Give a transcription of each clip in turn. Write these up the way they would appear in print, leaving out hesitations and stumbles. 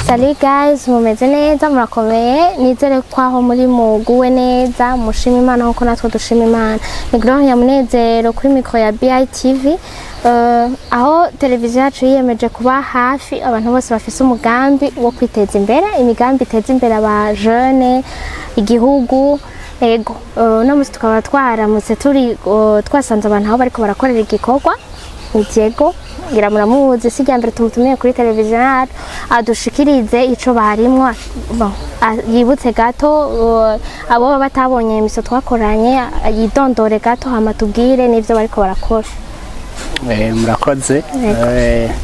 Salut guys, mumeze neza murakomeye nizere ko aho muri muguwe neza mushima Imana nkuko natwe dushima Imana. Ni Gloria Munezero kuri micro ya BITV. Aho televiziyo yacu yiyemeje kuba hafi abantu bose bafise umugambi wo kwiteza imbere, imigambi iteza imbere aba jeune igihugu. Ego no musi tukaba twaramutse turi twasanze abantu aho bariko barakorera igikorwa Diego ngira muramuzi sijya mbere tumutumiye kuri televiziyo yacu adushikirize ico barimwo yibutse gato abo batabonye imiso twakoranye yidondore gato hama tubwire n'ivyo bariko barakora. Murakoze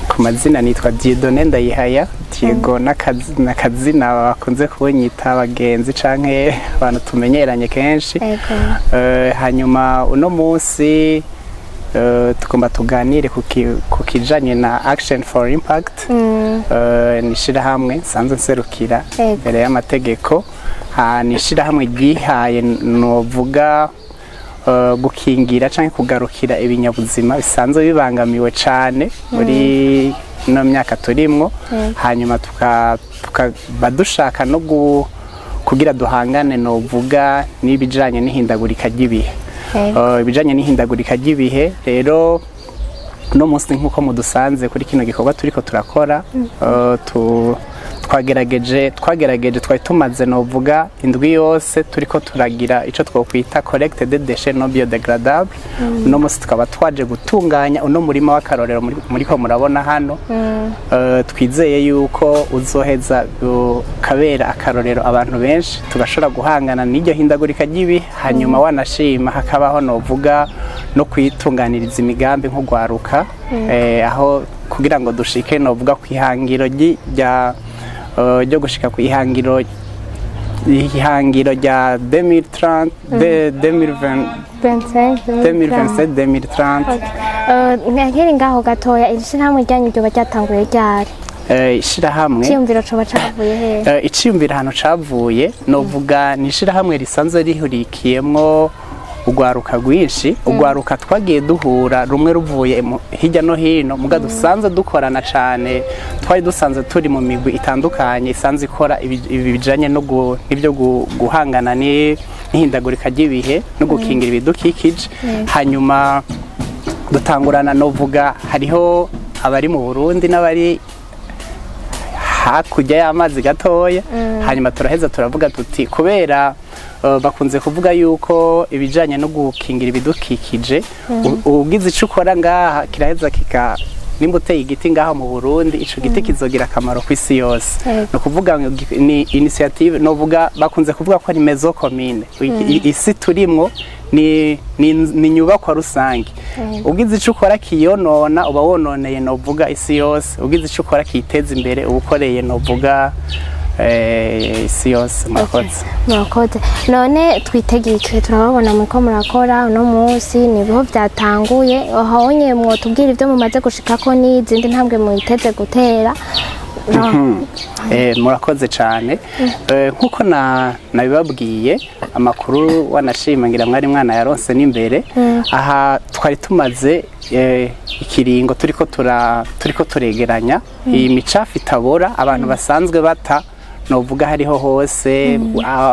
ku mazina nitwa Dieudonne Ndayihaya Diego n'akazina bakunze kunyita abagenzi canke abantu tumenyeranye kenshi. Hanyuma uno munsi tugomba tuganire ku kijanye na Action for Impact nishira hamwe sanzwe nserukira mbere y'amategeko nishira hamwe ryihaye novuga gukingira canke kugarukira ibinyabuzima bisanzwe bibangamiwe cane muri no myaka turimwo. Hanyuma dushaka no kugira duhangane novuga n'ibijanye n'ihindagurika ry'ibihe. Ibijanye n'ihindagurika ry'ibihe rero no munsi nkuko mudusanze kuri kino gikorwa turiko turakora twagerageje twari tumaze novuga indwi yose turiko turagira ico twokwita collected déchets non biodégradables. No munsi tukaba twaje gutunganya uno murima w'akarorero muriko murabona hano. Twizeye yuko uzoheza kabera akarorero abantu benshi tugashobora guhangana n'iryo hindagurika ry'ibihe. Hanyuma wanashima hakabaho novuga no kwitunganiriza imigambi nk'urwaruka aho kugira ngo dushike novuga kwihangiro ryo gushika ku ihangiro rya 2030 2030. Nkiri ngaho gatoya ishirahamwe ryanyu ryo bacyatanguye ryari? Ishirahamwe cyumviro cyo bacavuye he? Iciyumviro hano cavuye novuga ni ishirahamwe risanzwe rihurikiyemwo urwaruka rwinshi. Urwaruka twagiye duhura rumwe ruvuye hirya no hino muga dusanze dukorana cane. Twari dusanze turi mu migwi itandukanye isanze ikora ibijanye n'ibyo guhangana n'ihindagurika ry'ibihe no gukingira ibidukikije. Hanyuma dutangurana novuga hariho abari mu Burundi n'abari hakurya y'amazi gatoya. Hanyuma turaheza turavuga tuti kubera bakunze kuvuga yuko ibijanye no gukingira ibidukikije ugize ico ukora ngaha kiraheza nimba uteye igiti ngaha mu Burundi ico giti kizogira akamaro kw'isi yose. No kuvuga ni initiative novuga bakunze kuvuga ko ari mezo commune. Isi turimwo ni nyubakwa rusange. Ugize ico ukora kiyonona uba wononeye novuga isi yose. Ugize ico ukora kiteza imbere ubukoreye novuga isi yose. Murakoze. None twitegeke turababona muko murakora uno munsi niho byatanguye ahonye mwo tubwira ivyo mumaze gushikako n'izindi ntambwe mwiteze gutera. Murakoze cyane. Nkuko nabibabwiye amakuru wanashima ngira mwari mwana yaronse n'imbere. Aha twari tumaze ikiringo turiko turegeranya iyi micafu itabora abantu basanzwe bata novuga hariho hose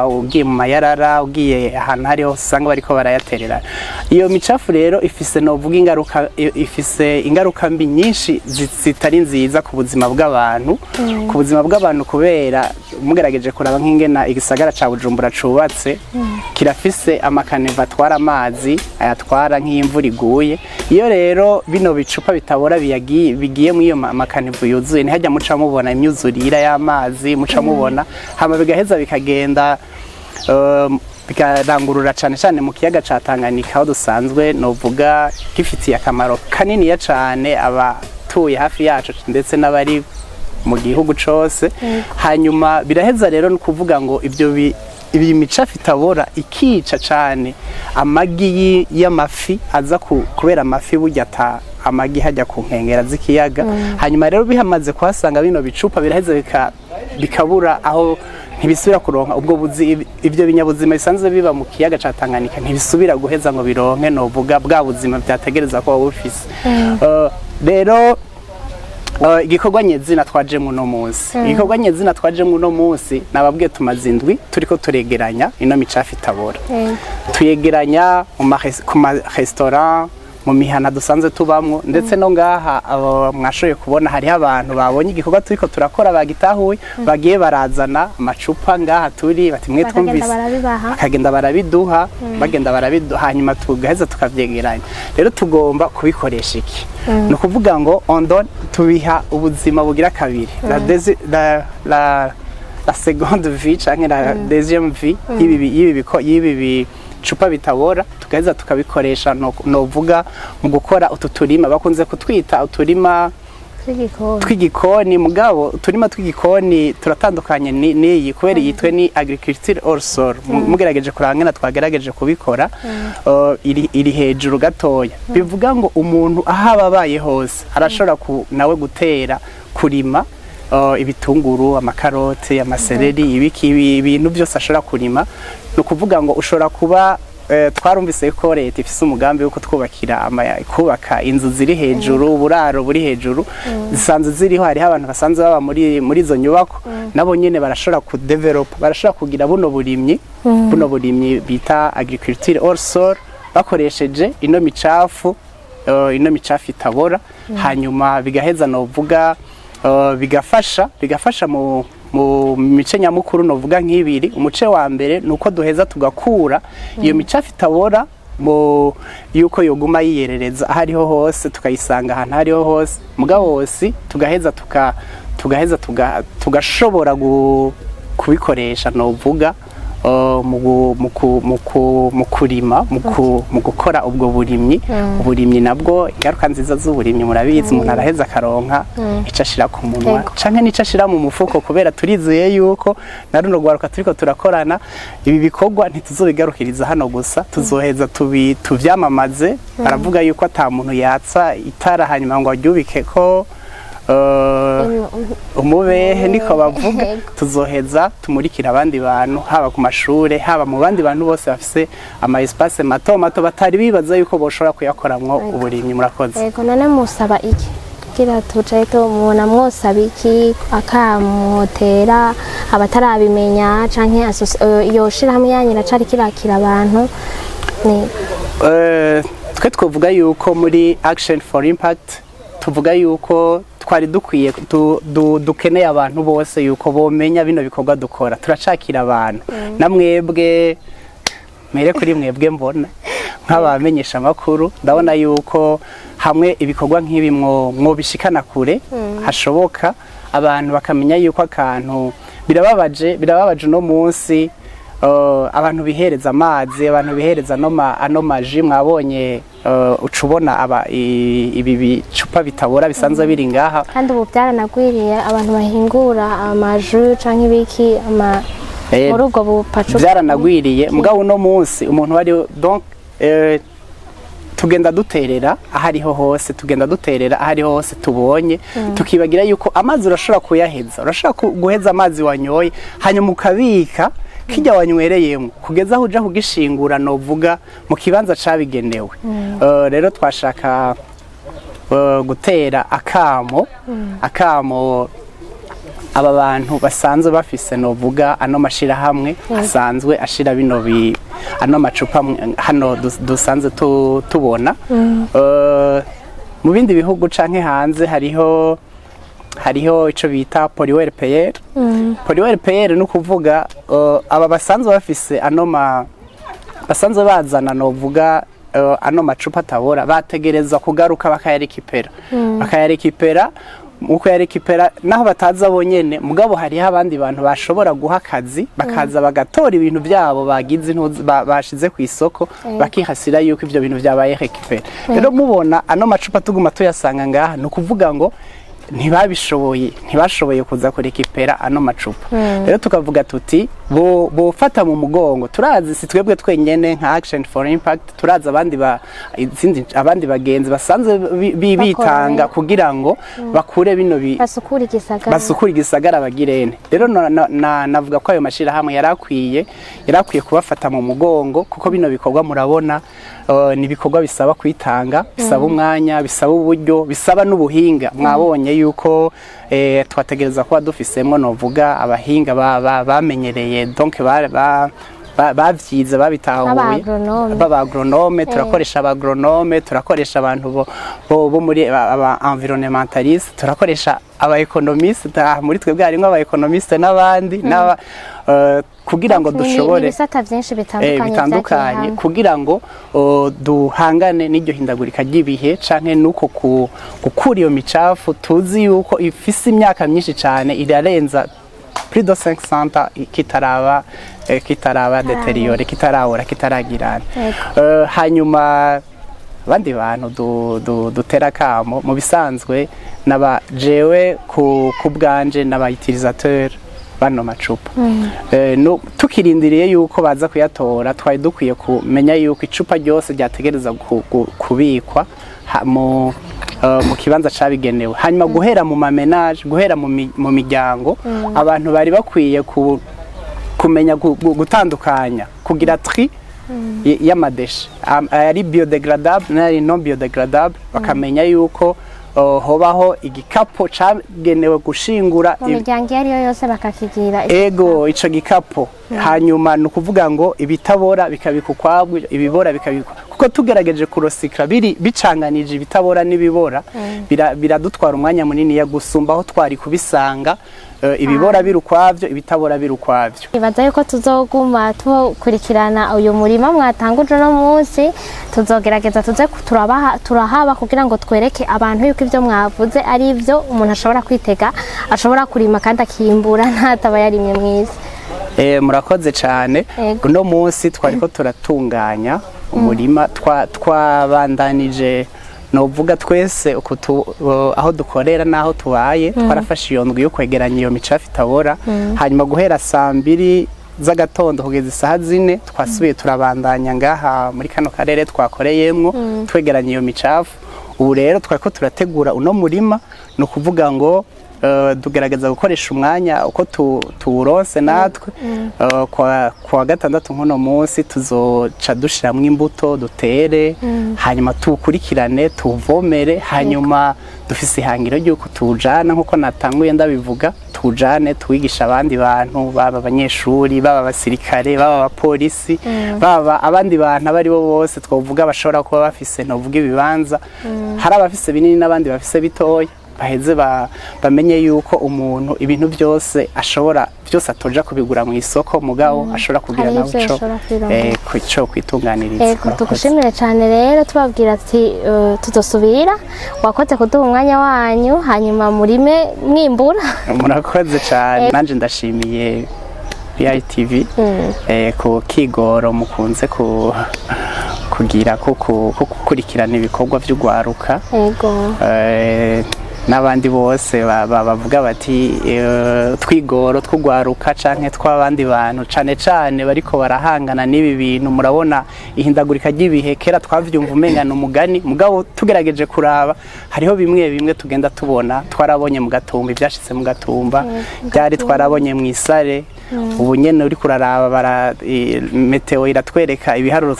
ugiye mu mayarara ugiye ahantu hariho usanga bariko barayaterera. Iyo micafu rero ifise novuga ingaruka mbi nyinshi zitari nziza ku buzima bw'abantu. Ku buzima bw'abantu kubera mugerageje kuraba nk'ingena igisagara ca Bujumbura cubatse kirafise amakaneva atwara amazi ayatwara nk'imvura iguye. Iyo rero bino bicupa bitabora bigiye mu iyo amakaneva yuzuye ntihajya muca mubona imyuzurira y'amazi muca mubona hama bigaheza bikagenda bikarangurura cane mu kiyaga ca Tanganyika aho dusanzwe novuga gifitiye akamaro kanini ya cane abatuye hafi yacu ndetse n'abari mu gihugu cose. Hanyuma biraheza rero no kuvuga ngo ibi micafu itabora ikica cane amagi y'amafi aza kubera amafi burya amagi hajya ku nkengera z'ikiyaga. Hanyuma rero bihamaze kuhasanga bino bicupa biraheza bikabura aho ntibisubira kuronka ubwo buzi. Ivyo binyabuzima bisanzwe biba mu kiyaga ca Tanganyika ntibisubira guheza ngo bironke novuga bwa buzima byategereza ko bufise. Rero igikorwa nyezina twajemo no munsi igikorwa nyezina twajemo no munsi nababwiye tumaze indwi turiko turegeranya ino micafu itabora tuyegeranya ku ma restaurant mu mihana dusanzwe tubamwo ndetse no ngaha mwashoboye kubona hariho abantu babonye igikorwa turiko turakora bagitahuye bagiye barazana amacupa ngaha turi bati mwe twumvise bakagenda barabiduha bagenda barabiduha hanyuma tugaheza tukavyegeranya rero tugomba kubikoresha iki no kuvuga ngo ondon tubiha ubuzima bugira kabiri la seconde vie canke la deuxième vie yibi cupa bitabora tugaheza tukabikoresha novuga mu gukora utu turima bakunze kutwita uturima tw'igikoni mugabo uturima tw'igikoni turatandukanye n'iyi kubera yitwe ni agriculture hors sol mugerageje kurangana twagerageje kubikora iri hejuru gatoya bivuga ngo umuntu ahababaye hose arashobora nawe gutera kurima ibitunguru amakaroti amasereri ibintu byose ashobora kurima no kuvuga ngo ushobora kuba twarumvise ko leta ifise umugambi wo kutwubakira kubaka inzu ziri hejuru uburaro buri hejuru zisanzwe ziriho hariho abantu basanzwe baba muri izo nyubako nabo nyene barashobora kudevelop barashobora kugira buno burimyi bita agriculture hors sol bakoresheje ino micafu itabora hanyuma bigaheza novuga bigafasha mu mice nyamukuru novuga nk'ibiri umuce wa mbere nuko duheza tugakura iyo micafu itabora yuko yoguma yiyerereza ahariho hose tukayisanga ahantu hariho hose mugabo hose tugaheza tugashobora kubikoresha novuga mu kurima mu gukora ubwo uburimyi nabwo ingaruka nziza z'uburimyi murabizi umuntu araheza akaronka icyo ashira ku munwa canke n'icyo ashira mu mufuko kubera turizeye yuko na runo rwaruka turiko turakorana ibi bikorwa ntituzobigarukiriza hano gusa tuzoheza tuvyamamaze baravuga yuko ata muntu yatsa itara hanyuma ngo aryubike ko umubehe niko bavuga tuzoheza tumurikira abandi bantu haba ku mashure haba mu bandi bantu bose bafise ama espace mato batari bibaza yuko boshobora kuyakoramwo uburimyi murakoze yego none musaba iki kira tucaye to mubona mwosaba iki akamotera abatarabimenya canke yoshira hamwe yanyira cari kirakira abantu twe twovuga yuko muri action for impact tuvuga yuko twari dukwiye dukeneye abantu bose yuko bomenya bino bikorwa dukora turacakira abantu namwebwe mere kuri mwebwe mbona nk'abamenyesha amakuru ndabona yuko hamwe ibikorwa nk'ibi mwo bishikana kure hashoboka abantu bakamenya yuko akantu birababaje no munsi abantu bihereza amazi abantu bihereza ano maji mwabonye ucubona ibi bicupa bitabora bisanzwe biri ngaha kandi ubu byaranagwiriye abantu bahingura amaju canke ibiki muri ubwo bupacu byaranagwiriye mugabo uno munsi umuntu wari donc tugenda duterera ahariho hose tubonye tukibagira yuko amazi urashobora kuyaheza urashobora guheza amazi wanyoye hanyuma ukabika kijya wanywereyemo kugeza aho uja kugishingura novuga mu kibanza cabigenewe rero twashaka gutera akamo aba bantu basanzwe bafise novuga ano mashira hamwe asanzwe ashira bino ano macupa hano dusanzwe tubona mu bindi bihugu canke hanze hariho ico bita polywerpeyere polywerpeyere no kuvuga aba basanzwe bafise basanzwe bazana novuga ano macupa atabora bategereza kugaruka bakayarekipera uko yarekipera naho bataza bonyene mugabo hariho abandi bantu bashobora guha akazi bakaza bagatora ibintu byabo bagize bashize ku isoko bakihasira yuko ivyo bintu byabaye rekipera rero mubona ano macupa tuguma tuyasanga ngaha no kuvuga ngo ntibashoboye kuza kurekipera ano macupa rero tukavuga tuti bofata mu mugongo. Turazi si twebwe twenyene nka Action for Impact, turazi abandi bagenzi basanzwe bitanga kugira ngo bakure bino basukura igisagara bagirene. Rero navuga ko ayo mashirahamwe yarakwiye kubafata mu mugongo, kuko bino bikorwa murabona ni ibikorwa bisaba kwitanga, bisaba umwanya, bisaba uburyo, bisaba n'ubuhinga. Mwabonye yuko twategereza kuba dufisemwo novuga abahinga bamenyereye, donc bavyize babitahuye, b'abagronome. Turakoresha abagronome, turakoresha abantu bo muri aba environnementaliste, turakoresha aba economiste. Muri twebwe harimo aba economiste n'abandi kugira ngo dushobore ibisata byinshi bitandukanye kugira ngo duhangane n'iryo hindagurika ry'ibihe canke nuko gukura iyo micafu. Tuzi yuko ifise imyaka myinshi cyane, irarenza plus de 500 kitaraba deteriore, kitaragirana. Hanyuma abandi bantu dutera kamo mu bisanzwe naba jewe ku bwanje n'abayutilisateur bano macupa. Tukirindiriye yuko baza kuyatora, twari dukwiye kumenya yuko icupa ryose ryategereza kubikwa mu kibanza cabigenewe. Hanyuma guhera mu mamenage, guhera mu miryango, abantu bari bakwiye kumenya gutandukanya, kugira tri y'amadeshe ari biodegradable n'ari non biodegradable, bakamenya yuko hobaho igikapo cagenewe gushingura mu miryango iyo yose bakakigira ico gikapo. Hanyuma nukuvuga ngo ibitabora bikabika ukwabwo, ibibora bikabika, kuko tugerageje kurosikra bicanganije ibitabora n'ibibora biradutwara umwanya munini ya gusumba aho twari kubisanga ibibora birukwavyo, ibitabora birukwavyo. Ibaza yuko tuzoguma tukurikirana uyu murima mwatanguje no munsi, tuzogerageza tuze turahaba kugira ngo twereke abantu yuko ivyo mwavuze ari ivyo umuntu ashobora kwitega, ashobora kurima kandi akimbura ntataba yarimye mwisi. Murakoze cyane. Uno munsi twariko turatunganya umurima, twabandanije novuga twese aho dukorera naho tubaye, twarafashe iyo ndwi yo kwegeranya iyo micafu itabora. Hanyuma guhera 2:00 z'agatondo kugeza isaha 4 twasubiye turabandanya ngaha muri kano karere twakoreyemwo twegeranya iyo micafu. Ubu rero twariko turategura uno murima, no kuvuga ngo tugerageza gukoresha umwanya uko tuwuronse natwe. Kwa gatandatu nk'uno munsi tuzoca dushiramwo imbuto dutere, hanyuma tuwukurikirane, tuwuvomere. Hanyuma dufise ihangiro ry'uko tuwujana nk'uko natanguye ndabivuga, tuwujane tuwigisha abandi bantu, baba abanyeshuri, baba abasirikare, baba abapolisi, baba abandi bantu abari bo bose twovuga bashobora kuba bafise novuga ibibanza. Hari abafise binini n'abandi bafise bitoya, baheze bamenye yuko umuntu ibintu byose atoja kubigura mu isoko, mugabo ashobora kugira naco cyo kwitunganiriza. Tugushimire cyane rero, tubabwira ati tuzosubira. Wakoze kuduha umwanya wanyu, hanyuma murime mwimbura. Murakoze cyane. Nanje ndashimiye BITV ku kigoro mukunze kugira kukurikirana ibikorwa by'urwaruka. N'abandi bose bavuga bati twigoro tw'urwaruka canke tw'abandi bantu cane bariko barahangana n'ibi bintu. Murabona ihindagurika ry'ibihe, kera twavyumva umengana umugani, mugabo tugerageje kuraba hariho bimwe tugenda tubona. Twarabonye mu Gatumba, ivyashitse mu Gatumba byari twarabonye mu Isare. Ubu nyene uri kuraraba meteo iratwereka ibiharuro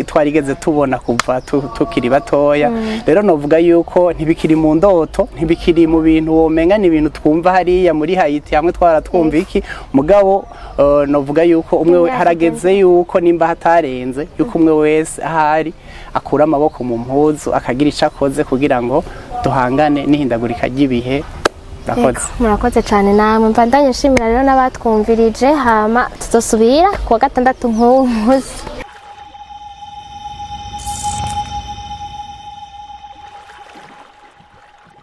twarigeze tubona kuva tukiri batoya. Rero novuga yuko ntibikiri mu ndoto, ntibikiri mu bintu womenga ni ibintu twumva hariya muri Haiti hamwe twaratwumva iki, mugabo novuga yuko umwe harageze yuko nimba hatarenze yuko umwe wese ahari akura amaboko mu mpuzu akagira ico akoze kugira ngo duhangane n'ihindagurika ry'ibihe. Murakoze cyane namwe, mbandanye nshimira rero n'abatwumvirije. Hama tuzosubira kuwa gatandatu nk'uyu munsi.